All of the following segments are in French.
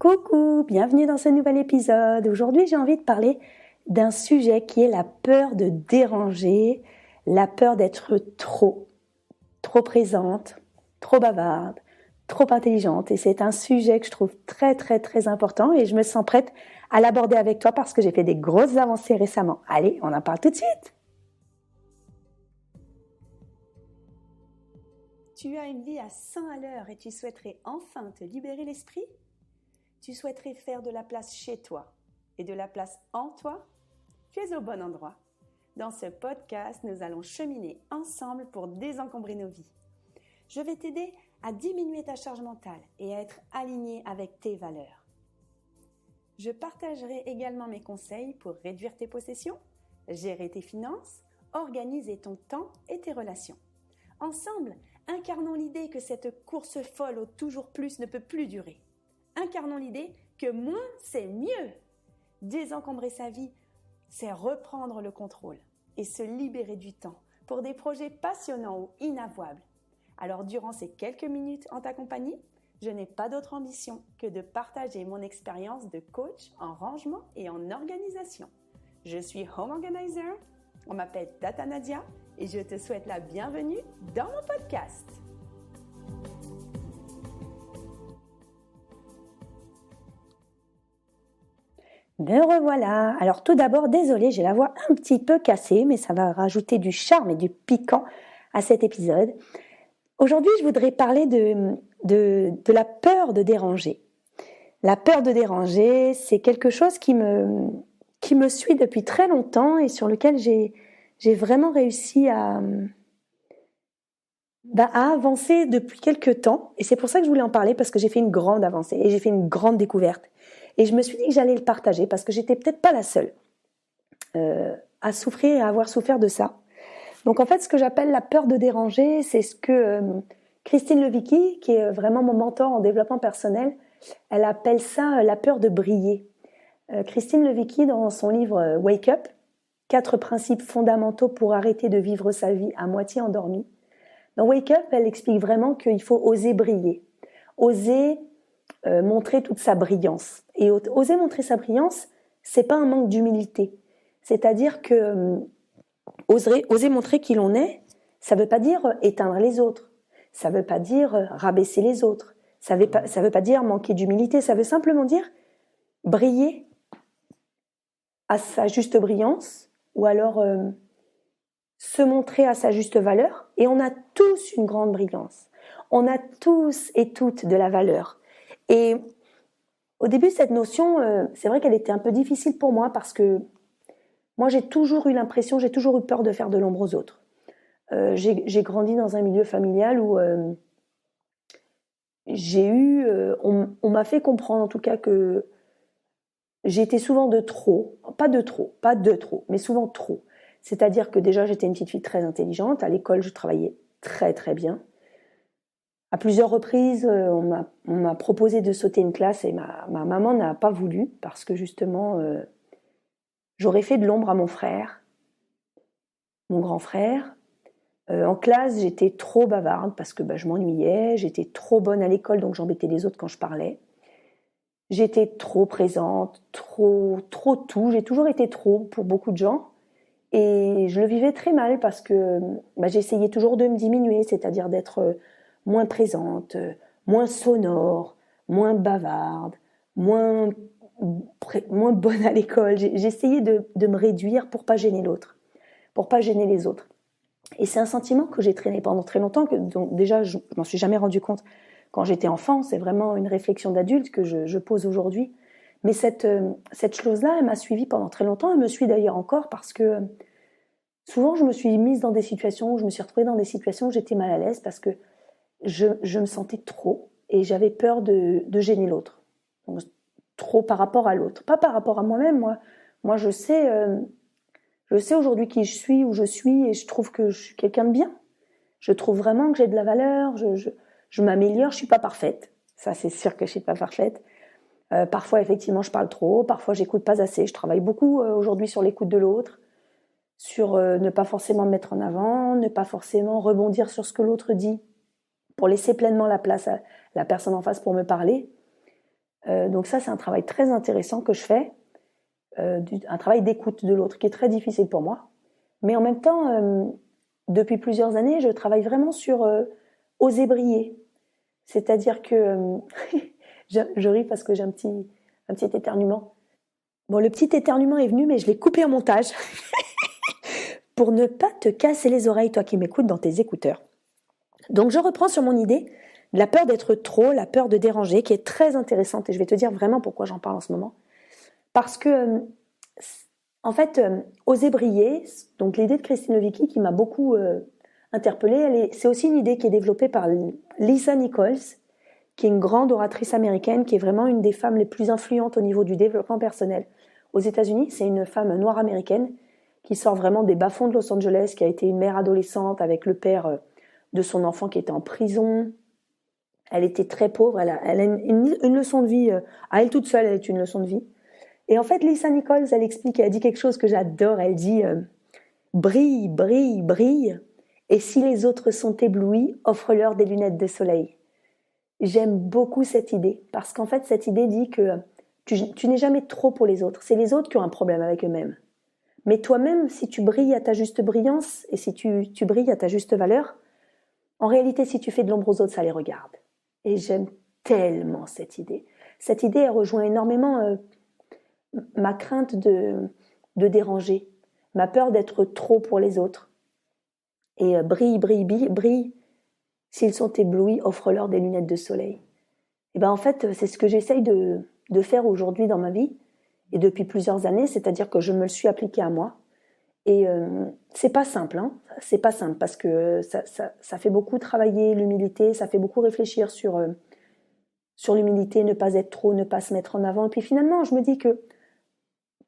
Coucou, bienvenue dans ce nouvel épisode. Aujourd'hui, j'ai envie de parler d'un sujet qui est la peur de déranger, la peur d'être trop présente, trop bavarde, trop intelligente. Et c'est un sujet que je trouve très important et je me sens prête à l'aborder avec toi parce que j'ai fait des grosses avancées récemment. Allez, on en parle tout de suite. Tu as une vie à 100 à l'heure et tu souhaiterais enfin te libérer l'esprit ? Tu souhaiterais faire de la place chez toi et de la place en toi ? Tu es au bon endroit. Dans ce podcast, nous allons cheminer ensemble pour désencombrer nos vies. Je vais t'aider à diminuer ta charge mentale et à être aligné avec tes valeurs. Je partagerai également mes conseils pour réduire tes possessions, gérer tes finances, organiser ton temps et tes relations. Ensemble, incarnons l'idée que cette course folle au toujours plus ne peut plus durer. Incarnons l'idée que moins, c'est mieux. Désencombrer sa vie, c'est reprendre le contrôle et se libérer du temps pour des projets passionnants ou inavouables. Alors, durant ces quelques minutes en ta compagnie, je n'ai pas d'autre ambition que de partager mon expérience de coach en rangement et en organisation. Je suis Home Organizer, on m'appelle Tata Nadia et je te souhaite la bienvenue dans mon podcast. Me revoilà. Alors tout d'abord, désolée, j'ai la voix un petit peu cassée, mais ça va rajouter du charme et du piquant à cet épisode. Aujourd'hui, je voudrais parler de la peur de déranger. La peur de déranger, c'est quelque chose qui me suit depuis très longtemps et sur lequel j'ai vraiment réussi à avancer depuis quelques temps. Et c'est pour ça que je voulais en parler, parce que j'ai fait une grande avancée et j'ai fait une grande découverte. Et je me suis dit que j'allais le partager parce que j'étais peut-être pas la seule à souffrir et à avoir souffert de ça. Donc en fait, ce que j'appelle la peur de déranger, c'est ce que Christine Levicki, qui est vraiment mon mentor en développement personnel, elle appelle ça la peur de briller. Christine Levicki, dans son livre Wake Up, 4 principes fondamentaux pour arrêter de vivre sa vie à moitié endormie. Dans Wake Up, elle explique vraiment qu'il faut oser briller, oser montrer toute sa brillance. Et oser montrer sa brillance, c'est pas un manque d'humilité. C'est-à-dire que oser montrer qui l'on est, ça veut pas dire éteindre les autres. Ça veut pas dire rabaisser les autres. Ça veut pas dire manquer d'humilité. Ça veut simplement dire briller à sa juste brillance, ou alors se montrer à sa juste valeur. Et on a tous une grande brillance. On a tous et toutes de la valeur. Et au début, cette notion, c'est vrai qu'elle était un peu difficile pour moi parce que moi, j'ai toujours eu peur de faire de l'ombre aux autres. J'ai grandi dans un milieu familial où on m'a fait comprendre en tout cas que j'étais souvent de trop, pas de trop, mais souvent trop. C'est-à-dire que déjà, j'étais une petite fille très intelligente. À l'école, je travaillais très bien. À plusieurs reprises, on m'a proposé de sauter une classe et ma maman n'a pas voulu parce que justement, j'aurais fait de l'ombre à mon frère, mon grand frère. En classe, j'étais trop bavarde parce que je m'ennuyais, j'étais trop bonne à l'école, donc j'embêtais les autres quand je parlais. J'étais trop présente, trop tout. J'ai toujours été trop pour beaucoup de gens. Et je le vivais très mal parce que j'essayais toujours de me diminuer, c'est-à-dire d'être moins présente, moins sonore, moins bavarde, moins bonne à l'école. J'essayais de me réduire pour pas gêner l'autre, pour pas gêner les autres. Et c'est un sentiment que j'ai traîné pendant très longtemps, donc déjà je m'en suis jamais rendu compte quand j'étais enfant. C'est vraiment une réflexion d'adulte que je pose aujourd'hui. Mais cette chose-là, elle m'a suivie pendant très longtemps. Elle me suit d'ailleurs encore parce que souvent je me suis mise dans des situations où je me suis retrouvée dans des situations où j'étais mal à l'aise parce que je me sentais trop et j'avais peur de gêner l'autre. Donc, trop par rapport à l'autre, pas par rapport à moi-même. Moi je sais aujourd'hui qui je suis, où je suis, et je trouve que je suis quelqu'un de bien. Je trouve vraiment que j'ai de la valeur, je m'améliore, je suis pas parfaite. Ça, c'est sûr que je suis pas parfaite. Parfois, effectivement, je parle trop, parfois, j'écoute pas assez. Je travaille beaucoup aujourd'hui sur l'écoute de l'autre, sur ne pas forcément me mettre en avant, ne pas forcément rebondir sur ce que l'autre dit, pour laisser pleinement la place à la personne en face pour me parler. Donc ça, c'est un travail très intéressant que je fais, un travail d'écoute de l'autre qui est très difficile pour moi. Mais en même temps, depuis plusieurs années, je travaille vraiment sur oser briller. C'est-à-dire que je ris parce que j'ai un petit éternuement. Bon, le petit éternuement est venu, mais je l'ai coupé en montage pour ne pas te casser les oreilles, toi qui m'écoutes dans tes écouteurs. Donc je reprends sur mon idée de la peur d'être trop, la peur de déranger, qui est très intéressante, et je vais te dire vraiment pourquoi j'en parle en ce moment. Parce que, en fait, oser briller, donc l'idée de Christine Novicky qui m'a beaucoup interpellée, c'est aussi une idée qui est développée par Lisa Nichols, qui est une grande oratrice américaine, qui est vraiment une des femmes les plus influentes au niveau du développement personnel aux États-Unis. C'est une femme noire américaine qui sort vraiment des bas-fonds de Los Angeles, qui a été une mère adolescente avec le père de son enfant qui était en prison. Elle était très pauvre, elle a une leçon de vie, à elle toute seule, elle est une leçon de vie. Et en fait, Lisa Nichols, elle explique, elle dit quelque chose que j'adore, elle dit brille, brille, brille, et si les autres sont éblouis, offre-leur des lunettes de soleil. J'aime beaucoup cette idée, parce qu'en fait, cette idée dit que tu n'es jamais trop pour les autres, c'est les autres qui ont un problème avec eux-mêmes. Mais toi-même, si tu brilles à ta juste brillance, et si tu brilles à ta juste valeur, en réalité, si tu fais de l'ombre aux autres, ça les regarde. Et j'aime tellement cette idée. Cette idée, elle rejoint énormément ma crainte de déranger, ma peur d'être trop pour les autres. Et brille, brille, brille, brille. S'ils sont éblouis, offre-leur des lunettes de soleil. Et ben en fait, c'est ce que j'essaye de faire aujourd'hui dans ma vie, et depuis plusieurs années, c'est-à-dire que je me le suis appliqué à moi. Et c'est pas simple, hein. C'est pas simple parce que ça fait beaucoup travailler l'humilité, ça fait beaucoup réfléchir sur l'humilité, ne pas être trop, ne pas se mettre en avant. Et puis finalement, je me dis que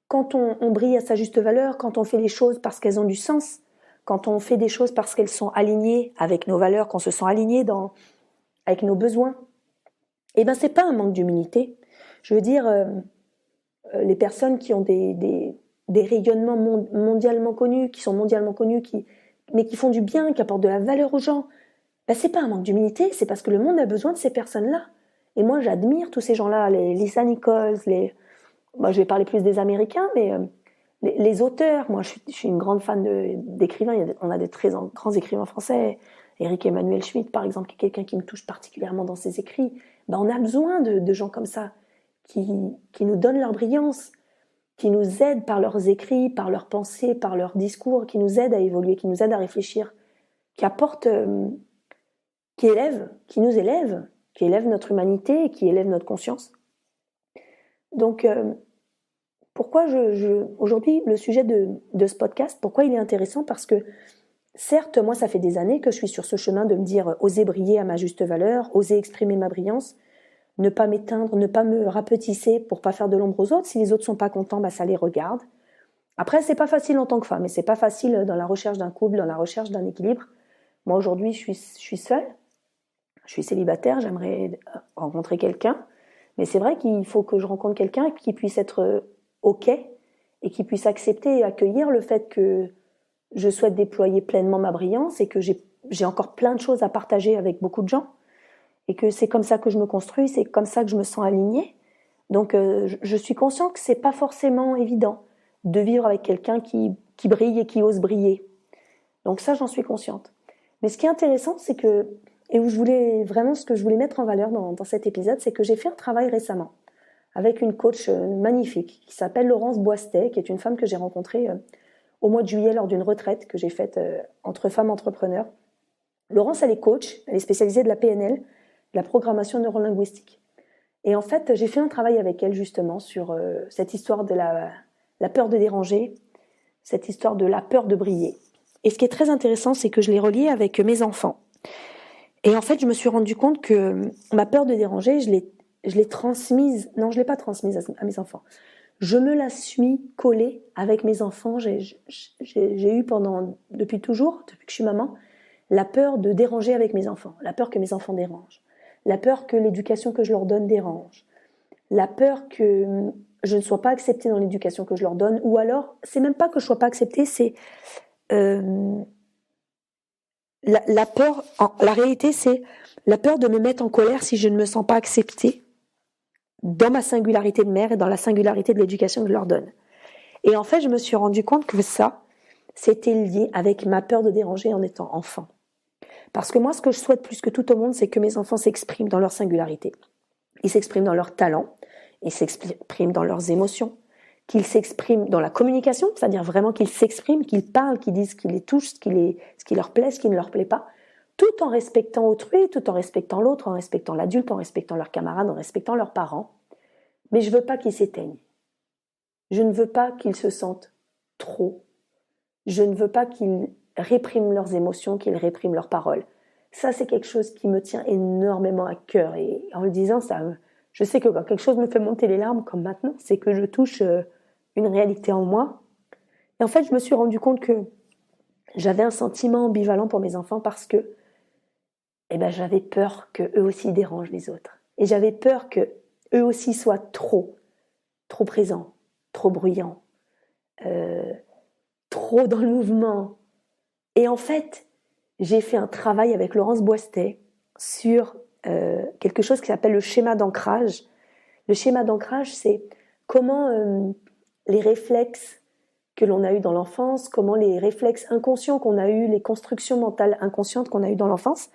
quand on brille à sa juste valeur, quand on fait les choses parce qu'elles ont du sens, quand on fait des choses parce qu'elles sont alignées avec nos valeurs, qu'on se sent aligné avec nos besoins, et ben c'est pas un manque d'humilité. Je veux dire, les personnes qui ont des rayonnements mondialement connus, qui sont mondialement connus, mais qui font du bien, qui apportent de la valeur aux gens, ben c'est pas un manque d'humilité, c'est parce que le monde a besoin de ces personnes-là. Et moi, j'admire tous ces gens-là, les Lisa Nichols, moi, je vais parler plus des Américains, mais les auteurs. Moi, je suis une grande fan d'écrivains. On a des très grands écrivains français. Éric Emmanuel Schmitt, par exemple, qui est quelqu'un qui me touche particulièrement dans ses écrits. Ben, on a besoin de gens comme ça, qui nous donnent leur brillance, qui nous aident par leurs écrits, par leurs pensées, par leurs discours, qui nous aident à évoluer, qui nous aident à réfléchir, qui apportent, qui nous élèvent, qui élèvent notre humanité et qui élèvent notre conscience. Donc, pourquoi aujourd'hui, le sujet de ce podcast, pourquoi il est intéressant? Parce que, certes, moi, ça fait des années que je suis sur ce chemin de me dire oser briller à ma juste valeur, oser exprimer ma brillance, ne pas m'éteindre, ne pas me rapetisser pour pas faire de l'ombre aux autres. Si les autres sont pas contents, bah, ça les regarde. Après, c'est pas facile en tant que femme, et c'est pas facile dans la recherche d'un couple, dans la recherche d'un équilibre. Moi, aujourd'hui, je suis seule, je suis célibataire, j'aimerais rencontrer quelqu'un, mais c'est vrai qu'il faut que je rencontre quelqu'un qui puisse être OK et qui puisse accepter et accueillir le fait que je souhaite déployer pleinement ma brillance et que j'ai encore plein de choses à partager avec beaucoup de gens et que c'est comme ça que je me construis, c'est comme ça que je me sens alignée. Donc je suis consciente que c'est pas forcément évident de vivre avec quelqu'un qui brille et qui ose briller. Donc ça, j'en suis consciente. Mais ce qui est intéressant, c'est que, et où ce que je voulais mettre en valeur dans cet épisode, c'est que j'ai fait un travail récemment avec une coach magnifique qui s'appelle Laurence Boistet, qui est une femme que j'ai rencontrée au mois de juillet lors d'une retraite que j'ai faite entre femmes entrepreneurs. Laurence, elle est coach, elle est spécialisée de la PNL, de la programmation neurolinguistique. Et en fait, j'ai fait un travail avec elle justement sur cette histoire de la peur de déranger, cette histoire de la peur de briller. Et ce qui est très intéressant, c'est que je l'ai relié avec mes enfants. Et en fait, je me suis rendu compte que ma peur de déranger, je l'ai transmise. Non, je l'ai pas transmise à mes enfants. Je me la suis collée avec mes enfants. J'ai eu depuis toujours, depuis que je suis maman, la peur de déranger avec mes enfants, la peur que mes enfants dérangent, la peur que l'éducation que je leur donne dérange, la peur que je ne sois pas acceptée dans l'éducation que je leur donne, ou alors, c'est même pas que je sois pas acceptée, c'est la peur, la réalité, c'est la peur de me mettre en colère si je ne me sens pas acceptée dans ma singularité de mère et dans la singularité de l'éducation que je leur donne. Et en fait, je me suis rendu compte que ça, c'était lié avec ma peur de déranger en étant enfant. Parce que moi, ce que je souhaite plus que tout au monde, c'est que mes enfants s'expriment dans leur singularité. Ils s'expriment dans leurs talents, ils s'expriment dans leurs émotions, qu'ils s'expriment dans la communication, c'est-à-dire vraiment qu'ils s'expriment, qu'ils parlent, qu'ils disent ce qui les touche, ce qui leur plaît, ce qui ne leur plaît pas, tout en respectant autrui, tout en respectant l'autre, en respectant l'adulte, en respectant leurs camarades, en respectant leurs parents. Mais je ne veux pas qu'ils s'éteignent. Je ne veux pas qu'ils se sentent trop. Je ne veux pas qu'ils répriment leurs émotions, qu'ils répriment leurs paroles. Ça, c'est quelque chose qui me tient énormément à cœur. Et en le disant, je sais que quand quelque chose me fait monter les larmes, comme maintenant, c'est que je touche une réalité en moi. Et en fait, je me suis rendu compte que j'avais un sentiment ambivalent pour mes enfants parce que j'avais peur qu'eux aussi dérangent les autres. Et j'avais peur qu'eux aussi soient trop présents, trop bruyants, trop dans le mouvement. Et en fait, j'ai fait un travail avec Laurence Boistet sur quelque chose qui s'appelle le schéma d'ancrage. Le schéma d'ancrage, c'est comment les réflexes que l'on a eus dans l'enfance, comment les réflexes inconscients qu'on a eus, les constructions mentales inconscientes qu'on a eues dans l'enfance,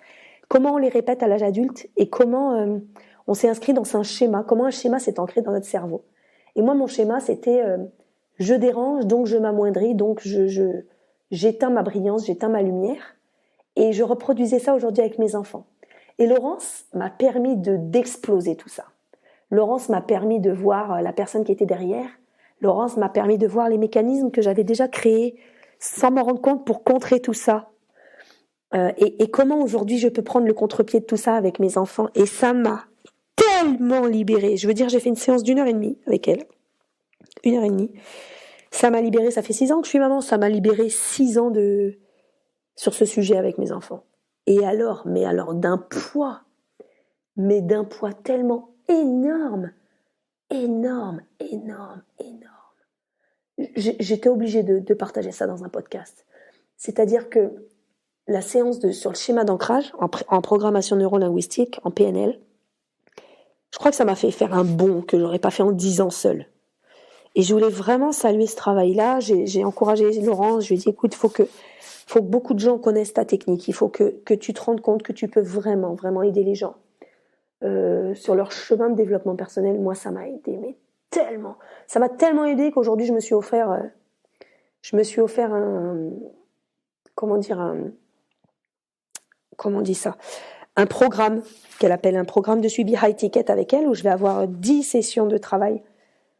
comment on les répète à l'âge adulte et comment on s'est inscrit dans un schéma, comment un schéma s'est ancré dans notre cerveau. Et moi, mon schéma, c'était je dérange, donc je m'amoindris, donc j'éteins ma brillance, j'éteins ma lumière. Et je reproduisais ça aujourd'hui avec mes enfants. Et Laurence m'a permis d'exploser tout ça. Laurence m'a permis de voir la personne qui était derrière. Laurence m'a permis de voir les mécanismes que j'avais déjà créés sans m'en rendre compte pour contrer tout ça. Et comment aujourd'hui je peux prendre le contre-pied de tout ça avec mes enfants. Et ça m'a tellement libérée. Je veux dire, j'ai fait une séance d'1h30 avec elle. 1h30. Ça m'a libérée, ça fait 6 ans que je suis maman. Ça m'a libérée 6 ans sur ce sujet avec mes enfants. Et alors, d'un poids tellement énorme. J'étais obligée de partager ça dans un podcast. C'est-à-dire que la séance sur le schéma d'ancrage, en programmation neurolinguistique, en PNL, je crois que ça m'a fait faire un bond que j'aurais pas fait en 10 ans seule. Et je voulais vraiment saluer ce travail-là. J'ai encouragé Laurence, je lui ai dit, écoute, faut que beaucoup de gens connaissent ta technique. Il faut que tu te rendes compte que tu peux vraiment, vraiment aider les gens sur leur chemin de développement personnel. Moi, ça m'a aidé, mais tellement. Ça m'a tellement aidé qu'aujourd'hui, je me suis offert un programme qu'elle appelle un programme de suivi high ticket avec elle, où je vais avoir 10 sessions de travail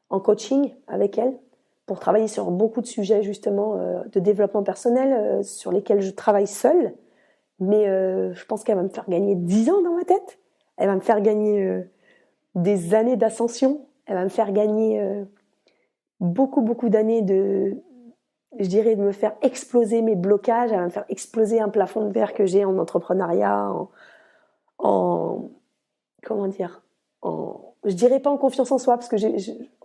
en coaching avec elle, pour travailler sur beaucoup de sujets justement de développement personnel sur lesquels je travaille seule. Mais je pense qu'elle va me faire gagner 10 ans dans ma tête. Elle va me faire gagner des années d'ascension. Elle va me faire gagner beaucoup d'années de me faire exploser mes blocages. Elle va me faire exploser un plafond de verre que j'ai en entrepreneuriat, je dirais pas en confiance en soi, parce que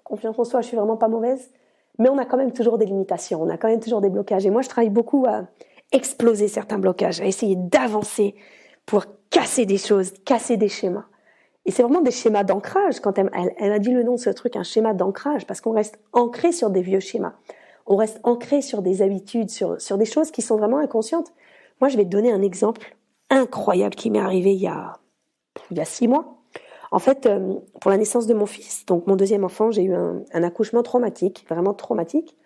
confiance en soi, je suis vraiment pas mauvaise, mais on a quand même toujours des limitations, on a quand même toujours des blocages. Et moi, je travaille beaucoup à exploser certains blocages, à essayer d'avancer pour casser des choses, casser des schémas. Et c'est vraiment des schémas d'ancrage. Quand elle a dit le nom de ce truc, un schéma d'ancrage, parce qu'on reste ancré sur des vieux schémas. On reste ancré sur des habitudes, sur des choses qui sont vraiment inconscientes. Moi, je vais te donner un exemple incroyable qui m'est arrivé il y a 6 mois. En fait, pour la naissance de mon fils, donc mon deuxième enfant, j'ai eu un accouchement traumatique, vraiment traumatique,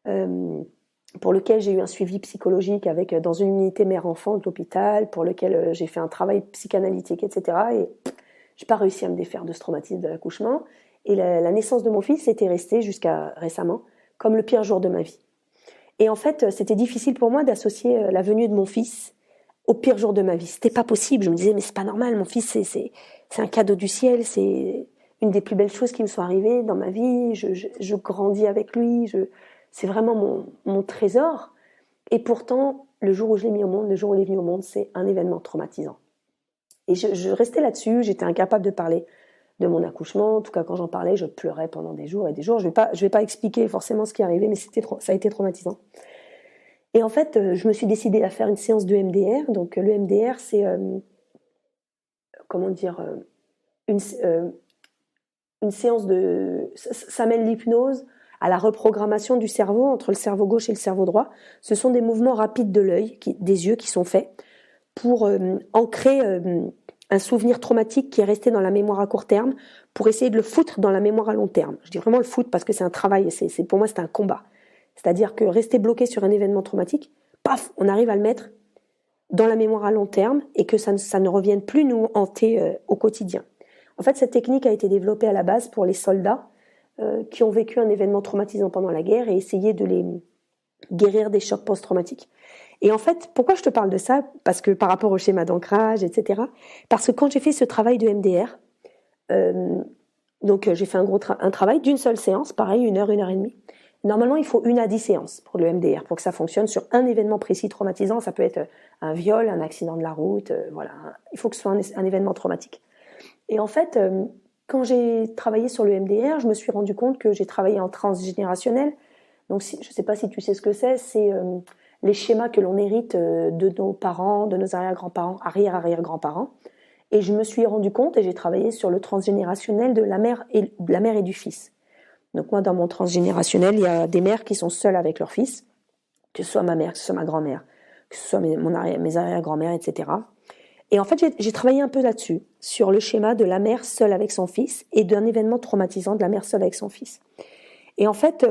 pour lequel j'ai eu un suivi psychologique dans une unité mère-enfant de l'hôpital, pour lequel j'ai fait un travail psychanalytique, etc. Et j'ai pas réussi à me défaire de ce traumatisme de l'accouchement. Et la naissance de mon fils était restée jusqu'à récemment comme le pire jour de ma vie. Et en fait, c'était difficile pour moi d'associer la venue de mon fils au pire jour de ma vie. C'était pas possible. Je me disais, mais c'est pas normal. Mon fils, c'est un cadeau du ciel. C'est une des plus belles choses qui me sont arrivées dans ma vie. Je grandis avec lui. C'est vraiment mon trésor. Et pourtant, le jour où je l'ai mis au monde, le jour où il est venu au monde, c'est un événement traumatisant. Et je restais là-dessus. J'étais incapable de parler de mon accouchement. En tout cas, quand j'en parlais, je pleurais pendant des jours et des jours. Je vais pas expliquer forcément ce qui est arrivé, mais ça a été traumatisant. Et en fait, je me suis décidée à faire une séance de MDR. Donc, le MDR, c'est une séance ça mêle l'hypnose à la reprogrammation du cerveau entre le cerveau gauche et le cerveau droit. Ce sont des mouvements rapides de l'œil, des yeux qui sont faits pour ancrer un souvenir traumatique qui est resté dans la mémoire à court terme, pour essayer de le foutre dans la mémoire à long terme. Je dis vraiment le foutre parce que c'est un travail, pour moi c'est un combat. C'est-à-dire que rester bloqué sur un événement traumatique, paf, on arrive à le mettre dans la mémoire à long terme et que ça ne revienne plus nous hanter au quotidien. En fait, cette technique a été développée à la base pour les soldats qui ont vécu un événement traumatisant pendant la guerre et essayer de les guérir des chocs post-traumatiques. Et en fait, pourquoi je te parle de ça ? Parce que par rapport au schéma d'ancrage, etc. Parce que quand j'ai fait ce travail de MDR, donc j'ai fait un travail d'une seule séance, pareil, 1 heure et demie. Normalement, il faut 1 à 10 séances pour le MDR, pour que ça fonctionne sur un événement précis traumatisant. Ça peut être un viol, un accident de la route, voilà. Il faut que ce soit un événement traumatique. Et en fait, quand j'ai travaillé sur le MDR, je me suis rendu compte que j'ai travaillé en transgénérationnel. Donc, je ne sais pas si tu sais ce que c'est les schémas que l'on hérite de nos parents, de nos arrière-grands-parents, arrière-arrière-grands-parents. Et je me suis rendu compte, et j'ai travaillé sur le transgénérationnel de la mère et du fils. Donc moi, dans mon transgénérationnel, il y a des mères qui sont seules avec leur fils, que ce soit ma mère, que ce soit ma grand-mère, que ce soit mes arrière-grand-mères, etc. Et en fait, j'ai travaillé un peu là-dessus, sur le schéma de la mère seule avec son fils et d'un événement traumatisant de la mère seule avec son fils. Et en fait,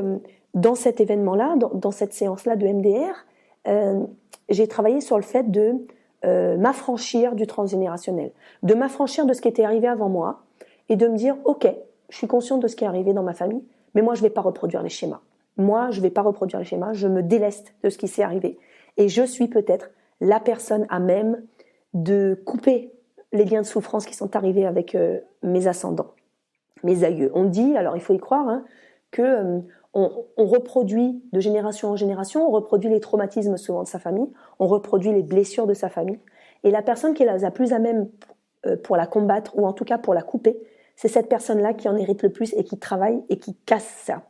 dans cet événement-là, dans cette séance-là de MDR, j'ai travaillé sur le fait de m'affranchir du transgénérationnel, de m'affranchir de ce qui était arrivé avant moi et de me dire, ok, je suis consciente de ce qui est arrivé dans ma famille, mais moi, je ne vais pas reproduire les schémas. Moi, je ne vais pas reproduire les schémas, je me déleste de ce qui s'est arrivé. Et je suis peut-être la personne à même de couper les liens de souffrance qui sont arrivés avec mes ascendants, mes aïeux. On dit, alors il faut y croire, hein, que on reproduit de génération en génération, on reproduit les traumatismes souvent de sa famille, on reproduit les blessures de sa famille. Et la personne qui est la plus à même pour la combattre, ou en tout cas pour la couper, c'est cette personne-là qui en hérite le plus et qui travaille et qui casse ça.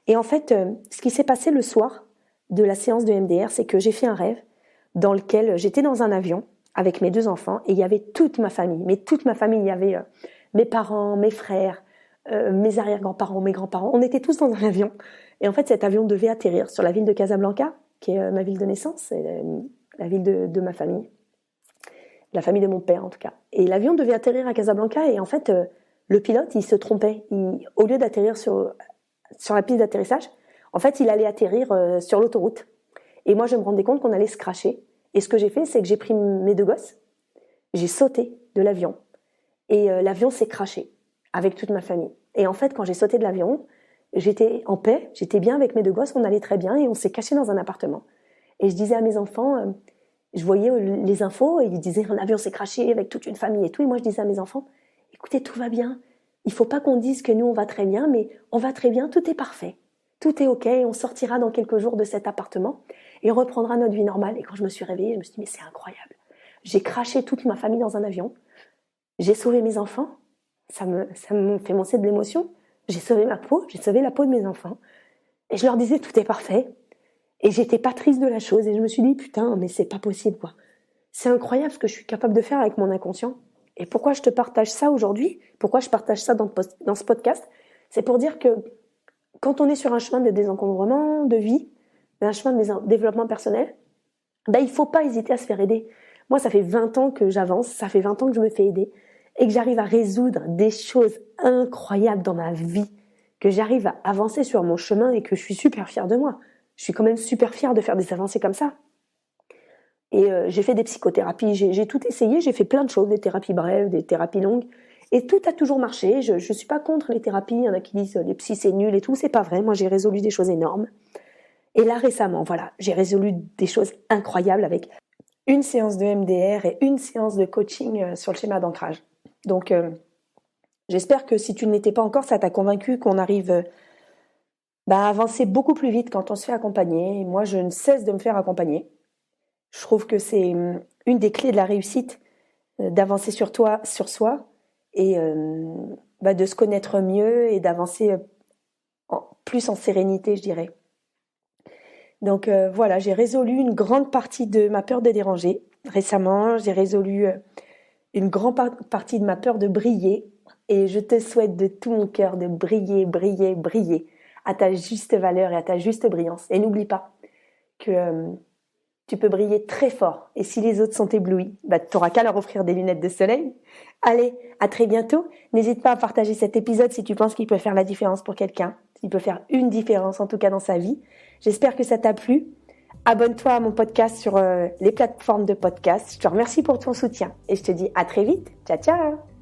Et en fait, ce qui s'est passé le soir de la séance de MDR, c'est que j'ai fait un rêve dans lequel j'étais dans un avion avec mes 2 enfants et il y avait toute ma famille. Mais toute ma famille, il y avait mes parents, mes frères, mes arrière-grands-parents, mes grands-parents. On était tous dans un avion. Et en fait, cet avion devait atterrir sur la ville de Casablanca, qui est ma ville de naissance, et la ville de ma famille. La famille de mon père, en tout cas. Et l'avion devait atterrir à Casablanca et en fait... le pilote, il se trompait. Au lieu d'atterrir sur la piste d'atterrissage, en fait, il allait atterrir sur l'autoroute. Et moi, je me rendais compte qu'on allait se crasher. Et ce que j'ai fait, c'est que j'ai pris mes 2 gosses, j'ai sauté de l'avion. Et l'avion s'est crashé avec toute ma famille. Et en fait, quand j'ai sauté de l'avion, j'étais en paix, j'étais bien avec mes 2 gosses, on allait très bien et on s'est cachés dans un appartement. Et je disais à mes enfants, je voyais les infos et ils disaient un avion s'est crashé avec toute une famille et tout. Et moi, je disais à mes enfants, écoutez, tout va bien. Il ne faut pas qu'on dise que nous, on va très bien, mais on va très bien, tout est parfait. Tout est OK, on sortira dans quelques jours de cet appartement et on reprendra notre vie normale. Et quand je me suis réveillée, je me suis dit, mais c'est incroyable. J'ai craché toute ma famille dans un avion. J'ai sauvé mes enfants. Ça me fait monter de l'émotion. J'ai sauvé ma peau, j'ai sauvé la peau de mes enfants. Et je leur disais, tout est parfait. Et j'étais pas triste de la chose. Et je me suis dit, putain, mais c'est pas possible, quoi. C'est incroyable ce que je suis capable de faire avec mon inconscient. Et pourquoi je te partage ça aujourd'hui ? Pourquoi je partage ça dans ce podcast ? C'est pour dire que quand on est sur un chemin de désencombrement, de vie, un chemin de développement personnel, ben, il ne faut pas hésiter à se faire aider. Moi, ça fait 20 ans que j'avance, ça fait 20 ans que je me fais aider et que j'arrive à résoudre des choses incroyables dans ma vie, que j'arrive à avancer sur mon chemin et que je suis super fière de moi. Je suis quand même super fière de faire des avancées comme ça. Et j'ai fait des psychothérapies, j'ai tout essayé, j'ai fait plein de choses, des thérapies brèves, des thérapies longues, et tout a toujours marché. Je suis pas contre les thérapies, il y en a qui disent les psys c'est nul et tout, c'est pas vrai. Moi j'ai résolu des choses énormes. Et là récemment, voilà, j'ai résolu des choses incroyables avec une séance de MDR et une séance de coaching sur le schéma d'ancrage. Donc j'espère que si tu ne l'étais pas encore, ça t'a convaincu qu'on arrive à avancer beaucoup plus vite quand on se fait accompagner. Et moi je ne cesse de me faire accompagner. Je trouve que c'est une des clés de la réussite, d'avancer sur soi, et de se connaître mieux et d'avancer plus en sérénité, je dirais. Donc voilà, j'ai résolu une grande partie de ma peur de déranger. Récemment, j'ai résolu une grande partie de ma peur de briller. Et je te souhaite de tout mon cœur de briller, briller, briller à ta juste valeur et à ta juste brillance. Et n'oublie pas que tu peux briller très fort. Et si les autres sont éblouis, tu n'auras qu'à leur offrir des lunettes de soleil. Allez, à très bientôt. N'hésite pas à partager cet épisode si tu penses qu'il peut faire la différence pour quelqu'un. S'il peut faire une différence, en tout cas dans sa vie. J'espère que ça t'a plu. Abonne-toi à mon podcast sur les plateformes de podcast. Je te remercie pour ton soutien. Et je te dis à très vite. Ciao, ciao.